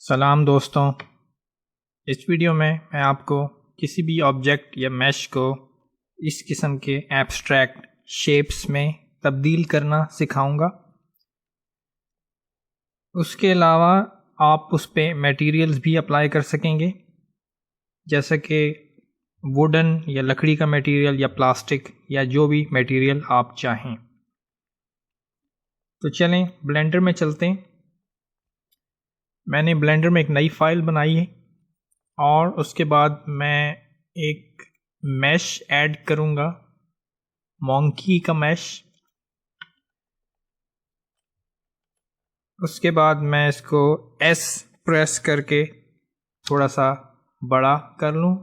सलाम दोस्तों। इस वीडियो में मैं आपको किसी भी ऑब्जेक्ट या मैश को इस किस्म के एब्स्ट्रैक्ट शेप्स में तब्दील करना सिखाऊंगा। उसके अलावा आप उस पे मटेरियल्स भी अप्लाई कर सकेंगे, जैसे कि वुडन या लकड़ी का मटेरियल या प्लास्टिक या जो भी मटेरियल आप चाहें। तो चलें ब्लेंडर में चलते हैं। मैंने ब्लेंडर में एक नई फाइल बनाई है और उसके बाद मैं एक मैश ऐड करूंगा, मॉन्की का मैश। उसके बाद मैं इसको एस प्रेस करके थोड़ा सा बड़ा कर लूं।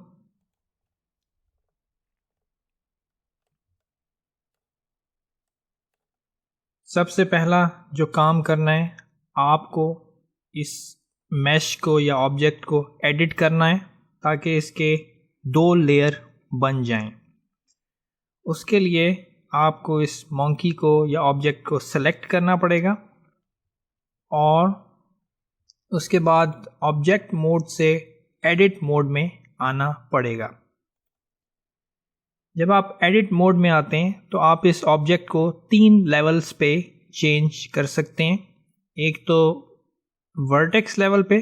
सबसे पहला जो काम करना है, आपको इस मैश को या ऑब्जेक्ट को एडिट करना है ताकि इसके दो लेयर बन जाएं। उसके लिए आपको इस मॉन्की को या ऑब्जेक्ट को सेलेक्ट करना पड़ेगा और उसके बाद ऑब्जेक्ट मोड से एडिट मोड में आना पड़ेगा। जब आप एडिट मोड में आते हैं तो आप इस ऑब्जेक्ट को 3 लेवल्स पे चेंज कर सकते हैं। एक तो वर्टेक्स लेवल पे,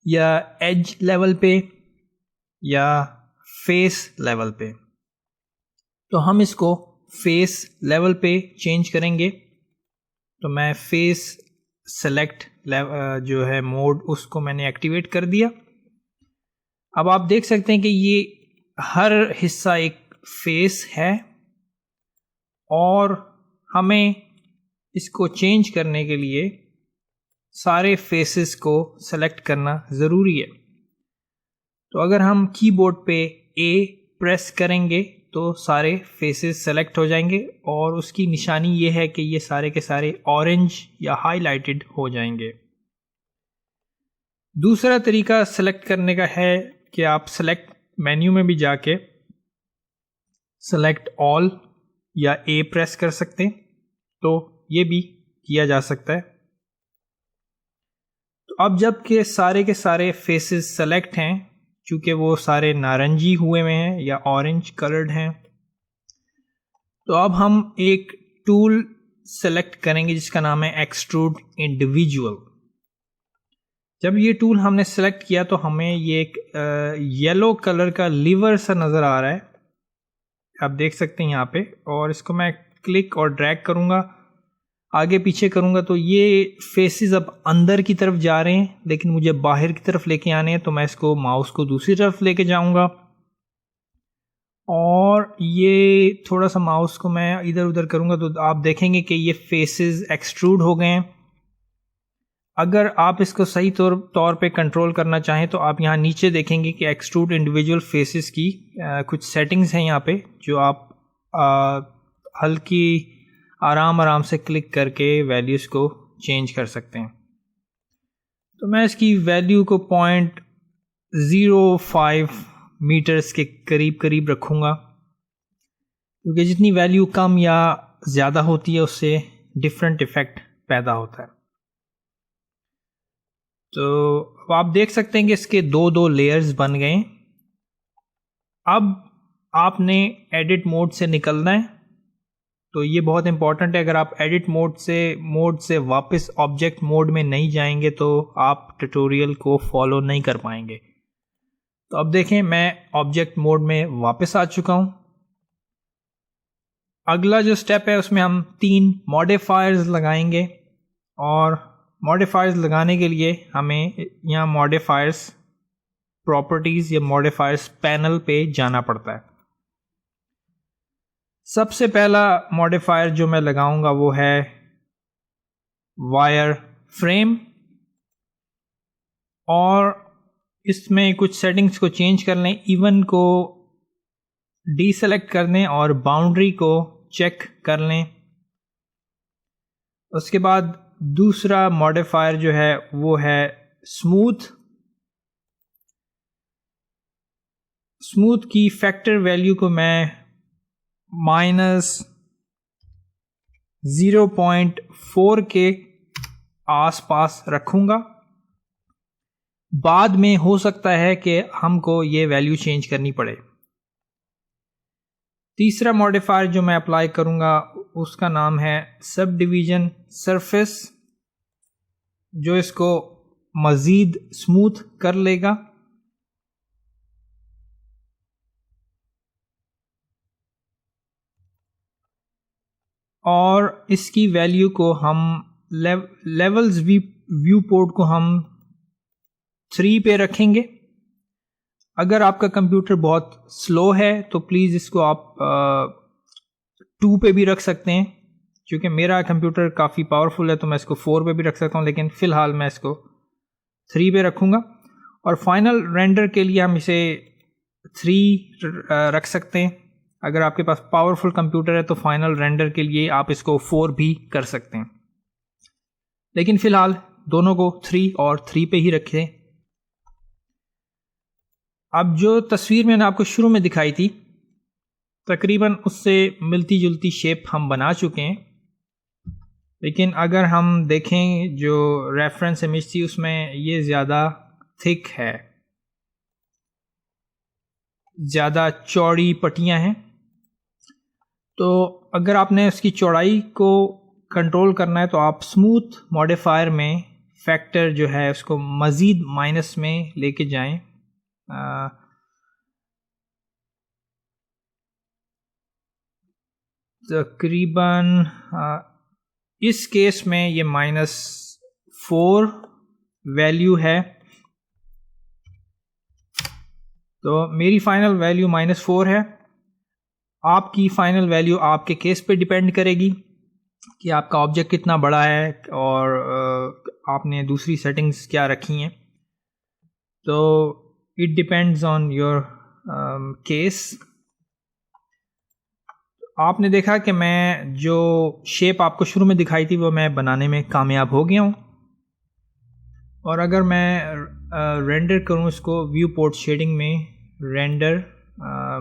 या एज लेवल पे, या फेस लेवल पे। तो हम इसको फेस लेवल पे चेंज करेंगे। तो मैं फेस सेलेक्ट जो है मोड, उसको मैंने एक्टिवेट कर दिया। अब आप देख सकते हैं कि ये हर हिस्सा एक फेस है और हमें इसको चेंज करने के लिए सारे फेसेस को सेलेक्ट करना ज़रूरी है। तो अगर हम कीबोर्ड पे ए प्रेस करेंगे तो सारे फेसेस सेलेक्ट हो जाएंगे और उसकी निशानी ये है कि ये सारे के सारे ऑरेंज या हाईलाइटेड हो जाएंगे। दूसरा तरीका सेलेक्ट करने का है कि आप सेलेक्ट मेन्यू में भी जाके सेलेक्ट ऑल या ए प्रेस कर सकते हैं, तो ये भी किया जा सकता है। तो अब जब के सारे फेसेस सेलेक्ट हैं, चूंकि वो सारे नारंगी हुए हुए हैं या ऑरेंज कलर्ड हैं, तो अब हम एक टूल सेलेक्ट करेंगे जिसका नाम है एक्सट्रूड इंडिविजुअल। जब ये टूल हमने सेलेक्ट किया तो हमें ये एक येलो कलर का लीवर सा नज़र आ रहा है, आप देख सकते हैं यहाँ पे। और इसको मैं क्लिक और ड्रैग करूँगा, आगे पीछे करूँगा तो ये फेसेस अब अंदर की तरफ जा रहे हैं, लेकिन मुझे बाहर की तरफ लेके आने हैं। तो मैं इसको माउस को दूसरी तरफ लेके जाऊँगा और ये थोड़ा सा माउस को मैं इधर उधर करूँगा तो आप देखेंगे कि ये फेसेस एक्सट्रूड हो गए हैं। अगर आप इसको सही तौर पे कंट्रोल करना चाहें तो आप यहाँ नीचे देखेंगे कि एक्सट्रूड इंडिविजुअल फेसेस की कुछ सेटिंग्स हैं यहाँ पे, जो आप हल्की आराम से क्लिक करके वैल्यूज़ को चेंज कर सकते हैं। तो मैं इसकी वैल्यू को 0.05 मीटर्स के करीब रखूँगा, क्योंकि जितनी वैल्यू कम या ज़्यादा होती है उससे डिफरेंट इफ़ेक्ट पैदा होता है। तो आप देख सकते हैं कि इसके दो लेयर्स बन गए। अब आपने एडिट मोड से निकलना है, तो ये बहुत इंपॉर्टेंट है। अगर आप एडिट मोड से वापस ऑब्जेक्ट मोड में नहीं जाएंगे तो आप ट्यूटोरियल को फॉलो नहीं कर पाएंगे। तो अब देखें, मैं ऑब्जेक्ट मोड में वापस आ चुका हूँ। अगला जो स्टेप है उसमें हम 3 मॉडिफायर्स लगाएंगे और मॉडिफायर्स लगाने के लिए हमें यहाँ मॉडिफायर्स प्रॉपर्टीज़ या मॉडिफायर्स पैनल पे जाना पड़ता है। सबसे पहला मॉडिफायर जो मैं लगाऊंगा वो है वायर फ्रेम, और इसमें कुछ सेटिंग्स को चेंज कर लें। इवन को डीसेलेक्ट कर लें और बाउंड्री को चेक कर लें। उसके बाद दूसरा मॉडिफायर जो है वो है स्मूथ की फैक्टर वैल्यू को मैं -0.4 के आसपास रखूंगा। बाद में हो सकता है कि हमको ये वैल्यू चेंज करनी पड़े। तीसरा मॉडिफायर जो मैं अप्लाई करूँगा उसका नाम है सब डिवीज़न सरफेस, जो इसको मज़ीद स्मूथ कर लेगा। और इसकी वैल्यू को हम लेवल्स व्यू पोर्ट को हम 3 पे रखेंगे। अगर आपका कंप्यूटर बहुत स्लो है तो प्लीज़ इसको आप 2 पे भी रख सकते हैं। क्योंकि मेरा कंप्यूटर काफ़ी पावरफुल है तो मैं इसको 4 पे भी रख सकता हूँ, लेकिन फ़िलहाल मैं इसको 3 पे रखूँगा। और फाइनल रेंडर के लिए हम इसे 3 रख सकते हैं। अगर आपके पास पावरफुल कंप्यूटर है तो फाइनल रेंडर के लिए आप इसको 4 भी कर सकते हैं, लेकिन फ़िलहाल दोनों को 3 और 3 पे ही रखें। अब जो तस्वीर मैंने आपको शुरू में दिखाई थी, तकरीबन उससे मिलती जुलती शेप हम बना चुके हैं। लेकिन अगर हम देखें जो रेफरेंस इमेज थी उसमें ये ज़्यादा थिक है, ज़्यादा चौड़ी पट्टियाँ हैं। तो अगर आपने उसकी चौड़ाई को कंट्रोल करना है तो आप स्मूथ मॉडिफायर में फैक्टर जो है उसको मज़ीद माइनस में लेके जाएं। तकरीबन इस केस में ये -4 वैल्यू है, तो मेरी फाइनल वैल्यू -4 है। आपकी फाइनल वैल्यू आपके केस पे डिपेंड करेगी कि आपका ऑब्जेक्ट कितना बड़ा है और आपने दूसरी सेटिंग्स क्या रखी हैं। तो it depends on your case. आपने देखा कि मैं जो शेप आपको शुरू में दिखाई थी वो मैं बनाने में कामयाब हो गया हूँ। और अगर मैं रेंडर करूँ इसको व्यू पोर्ट शेडिंग में रेंडर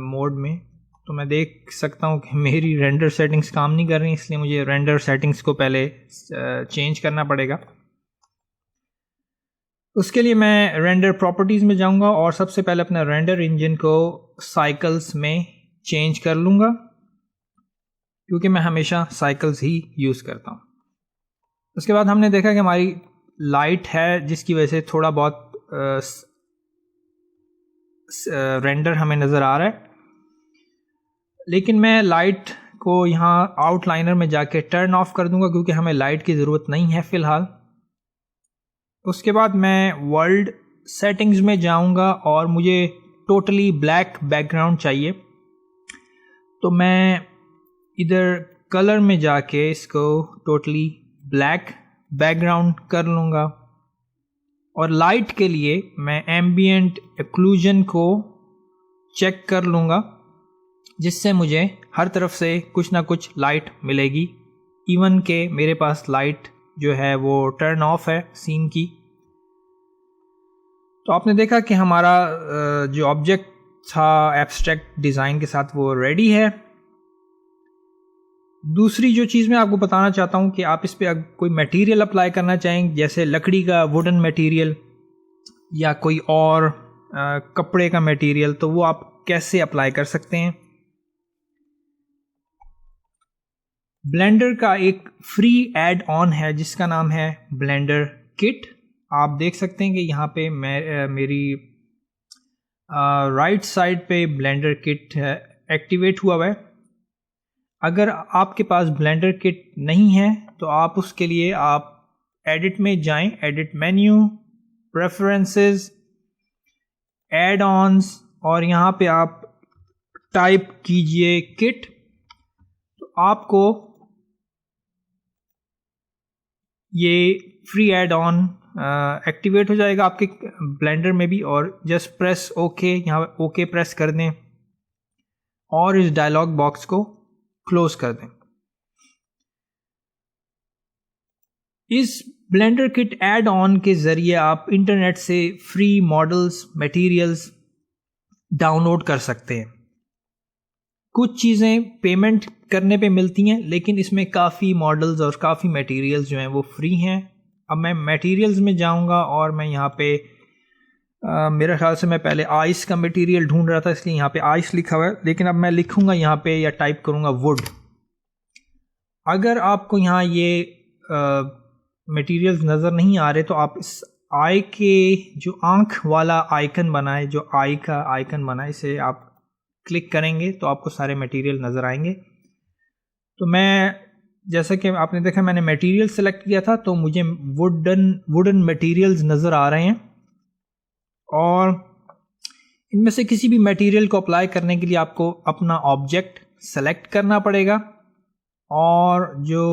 मोड में, तो मैं देख सकता हूँ कि मेरी रेंडर सेटिंग्स काम नहीं कर रही, इसलिए मुझे रेंडर सेटिंग्स को पहले चेंज करना पड़ेगा। उसके लिए मैं रेंडर प्रॉपर्टीज़ में जाऊँगा और सबसे पहले अपना रेंडर इंजन को साइकिल्स में चेंज कर लूँगा, क्योंकि मैं हमेशा साइकिल्स ही यूज़ करता हूँ। उसके बाद हमने देखा कि हमारी लाइट है जिसकी वजह से थोड़ा बहुत रेंडर हमें नज़र आ रहा है, लेकिन मैं लाइट को यहाँ आउटलाइनर में जाके टर्न ऑफ कर दूंगा क्योंकि हमें लाइट की ज़रूरत नहीं है फ़िलहाल। उसके बाद मैं वर्ल्ड सेटिंग्स में जाऊंगा और मुझे टोटली ब्लैक बैकग्राउंड चाहिए, तो मैं इधर कलर में जाके इसको टोटली ब्लैक बैकग्राउंड कर लूँगा। और लाइट के लिए मैं एम्बिएंट एक्लूजन को चेक कर लूँगा, जिससे मुझे हर तरफ से कुछ ना कुछ लाइट मिलेगी, इवन के मेरे पास लाइट जो है वो टर्न ऑफ है सीन की। तो आपने देखा कि हमारा जो ऑब्जेक्ट था एब्स्ट्रैक्ट डिज़ाइन के साथ वो रेडी है। दूसरी जो चीज़ मैं आपको बताना चाहता हूँ कि आप इस पर कोई मटेरियल अप्लाई करना चाहें, जैसे लकड़ी का वुडन मटेरियल या कोई और कपड़े का मटेरियल, तो वो आप कैसे अप्लाई कर सकते हैं। ब्लेंडर का एक फ्री ऐड ऑन है जिसका नाम है ब्लेंडर किट। आप देख सकते हैं कि यहाँ पे मेरी राइट साइड पे ब्लेंडर किट एक्टिवेट हुआ है। अगर आपके पास ब्लेंडर किट नहीं है तो आप उसके लिए आप एडिट में जाएं, एडिट मेन्यू, प्रेफरेंसेस, ऐड ऑन्स, और यहाँ पे आप टाइप कीजिए किट। तो आपको ये फ्री ऐड ऑन एक्टिवेट हो जाएगा आपके ब्लेंडर में भी, और जस्ट प्रेस ओके, यहाँ ओके प्रेस कर दें और इस डायलॉग बॉक्स को क्लोज कर दें। इस ब्लेंडर किट ऐड ऑन के ज़रिए आप इंटरनेट से फ्री मॉडल्स, मटेरियल्स डाउनलोड कर सकते हैं। कुछ चीज़ें पेमेंट करने पे मिलती हैं, लेकिन इसमें काफ़ी मॉडल्स और काफ़ी मटेरियल्स जो हैं वो फ्री हैं। अब मैं मटेरियल्स में जाऊंगा और मैं यहाँ पे मेरे ख्याल से मैं पहले आइस का मटेरियल ढूंढ रहा था, इसलिए यहाँ पे आइस लिखा हुआ है, लेकिन अब मैं लिखूँगा यहाँ पे या टाइप करूँगा वुड। अगर आपको यहाँ ये मटेरियल्स नज़र नहीं आ रहे तो आप इस आई के जो आँख वाला आइकन बना है, जो आई का आइकन बना है, इसे आप क्लिक करेंगे तो आपको सारे मटेरियल नज़र आएंगे। तो मैं, जैसा कि आपने देखा, मैंने मटेरियल सेलेक्ट किया था तो मुझे वुडन मटेरियल्स नज़र आ रहे हैं, और इनमें से किसी भी मटेरियल को अप्लाई करने के लिए आपको अपना ऑब्जेक्ट सेलेक्ट करना पड़ेगा, और जो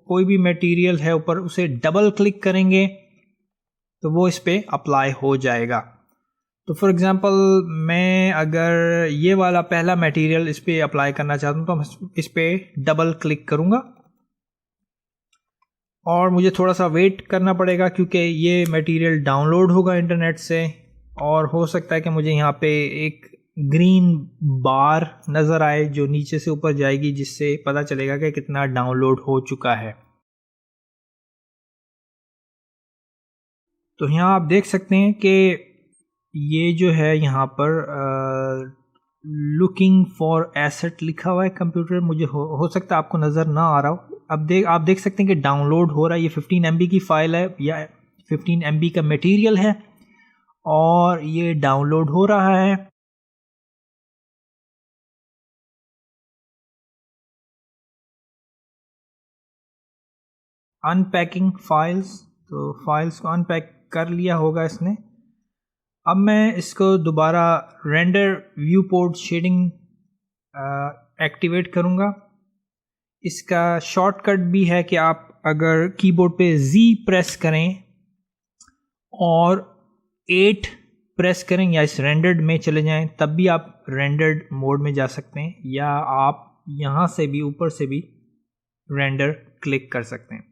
कोई भी मटेरियल है ऊपर उसे डबल क्लिक करेंगे तो वो इस पर अप्लाई हो जाएगा। तो फॉर एग्ज़ाम्पल मैं अगर ये वाला पहला मटेरियल इस पर अप्लाई करना चाहता हूँ तो मैं इस पर डबल क्लिक करूँगा, और मुझे थोड़ा सा वेट करना पड़ेगा क्योंकि ये मटेरियल डाउनलोड होगा इंटरनेट से, और हो सकता है कि मुझे यहाँ पे एक ग्रीन बार नज़र आए जो नीचे से ऊपर जाएगी, जिससे पता चलेगा कि कितना डाउनलोड हो चुका है। तो यहाँ आप देख सकते हैं कि ये जो है यहाँ पर लुकिंग फॉर एसेट लिखा हुआ है कंप्यूटर, मुझे हो सकता है आपको नज़र ना आ रहा हो। अब आप देख सकते हैं कि डाउनलोड हो रहा है। ये 15 MB की फ़ाइल है या 15 MB का मटेरियल है, और ये डाउनलोड हो रहा है। अनपैकिंग फाइल्स, तो फाइल्स को अनपैक कर लिया होगा इसने। अब मैं इसको दोबारा render viewport shading activate करूँगा। इसका शॉर्टकट भी है कि आप अगर कीबोर्ड पे Z प्रेस करें और 8 प्रेस करें या इस रेंडर्ड में चले जाएं, तब भी आप रेंडर्ड मोड में जा सकते हैं, या आप यहाँ से भी ऊपर से भी रेंडर क्लिक कर सकते हैं।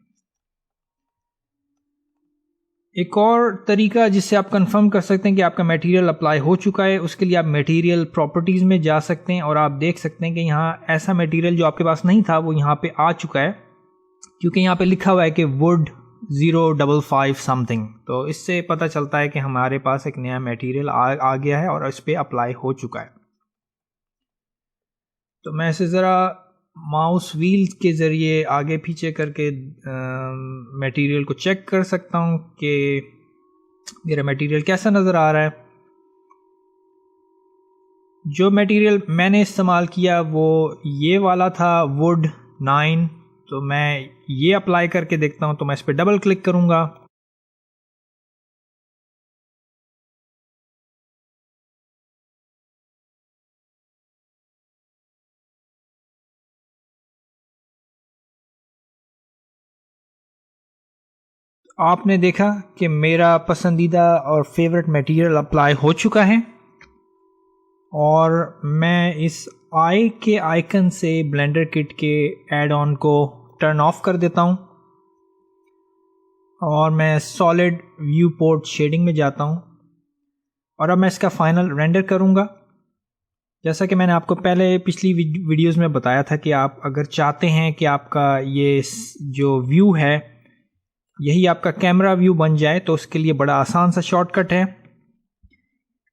एक और तरीका जिससे आप कंफर्म कर सकते हैं कि आपका मटेरियल अप्लाई हो चुका है, उसके लिए आप मटेरियल प्रॉपर्टीज़ में जा सकते हैं, और आप देख सकते हैं कि यहाँ ऐसा मटेरियल जो आपके पास नहीं था वो यहाँ पे आ चुका है, क्योंकि यहाँ पे लिखा हुआ है कि वुड 055 समथिंग। तो इससे पता चलता है कि हमारे पास एक नया मटेरियल आ गया है और इस पर अप्लाई हो चुका है। तो मैं इसे ज़रा माउस व्हील के ज़रिए आगे पीछे करके मटेरियल को चेक कर सकता हूँ कि मेरा मटेरियल कैसा नज़र आ रहा है। जो मटेरियल मैंने इस्तेमाल किया वो ये वाला था, वुड 9। तो मैं ये अप्लाई करके देखता हूँ, तो मैं इस पर डबल क्लिक करूँगा। आपने देखा कि मेरा पसंदीदा और फेवरेट मटेरियल अप्लाई हो चुका है, और मैं इस आई के आइकन से ब्लेंडर किट के ऐड ऑन को टर्न ऑफ कर देता हूँ, और मैं सॉलिड व्यू पोर्ट शेडिंग में जाता हूँ, और अब मैं इसका फाइनल रेंडर करूँगा। जैसा कि मैंने आपको पहले पिछली वीडियोस में बताया था कि आप अगर चाहते हैं कि आपका ये जो व्यू है यही आपका कैमरा व्यू बन जाए, तो उसके लिए बड़ा आसान सा शॉर्टकट है।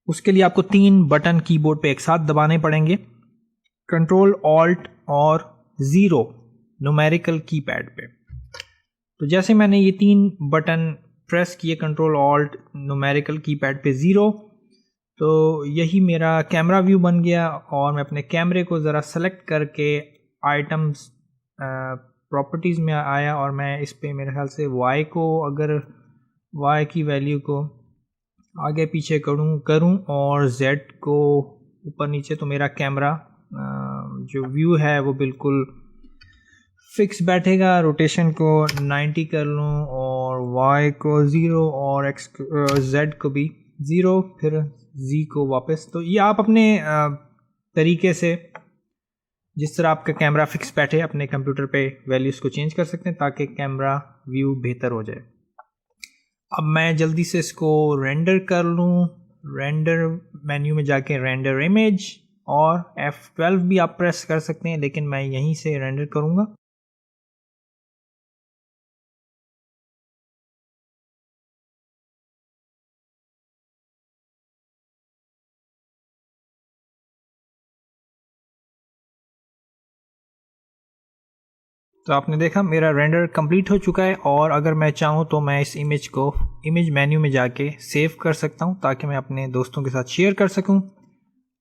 उसके लिए आपको 3 बटन कीबोर्ड पे एक साथ दबाने पड़ेंगे, कंट्रोल ऑल्ट और 0 न्यूमेरिकल कीपैड पे। तो जैसे मैंने ये 3 बटन प्रेस किए, कंट्रोल ऑल्ट न्यूमेरिकल कीपैड पे 0, तो यही मेरा कैमरा व्यू बन गया, और मैं अपने कैमरे को ज़रा सेलेक्ट करके आइटम्स प्रॉपर्टीज़ में आया, और मैं इस पे मेरे ख्याल से y को, अगर y की वैल्यू को आगे पीछे करूं और z को ऊपर नीचे, तो मेरा कैमरा जो व्यू है वो बिल्कुल फिक्स बैठेगा। रोटेशन को 90 कर लूं, और y को 0 और z को भी 0, फिर z को वापस। तो ये आप अपने तरीके से, जिस तरह आपका कैमरा फिक्स बैठे, अपने कंप्यूटर पे वैल्यूज़ को चेंज कर सकते हैं ताकि कैमरा व्यू बेहतर हो जाए। अब मैं जल्दी से इसको रेंडर कर लूँ। रेंडर मेन्यू में जाके रेंडर इमेज, और F12 भी आप प्रेस कर सकते हैं, लेकिन मैं यहीं से रेंडर करूँगा। तो आपने देखा मेरा रेंडर कंप्लीट हो चुका है, और अगर मैं चाहूँ तो मैं इस इमेज को इमेज मेन्यू में जाके सेव कर सकता हूँ ताकि मैं अपने दोस्तों के साथ शेयर कर सकूँ।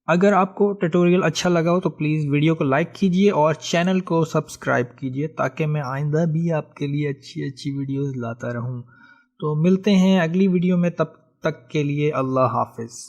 अगर आपको ट्यूटोरियल अच्छा लगा हो तो प्लीज़ वीडियो को लाइक कीजिए और चैनल को सब्सक्राइब कीजिए ताकि मैं आइंदा भी आपके लिए अच्छी अच्छी वीडियोज़ लाता रहूँ। तो मिलते हैं अगली वीडियो में, तब तक के लिए अल्लाह हाफिज़।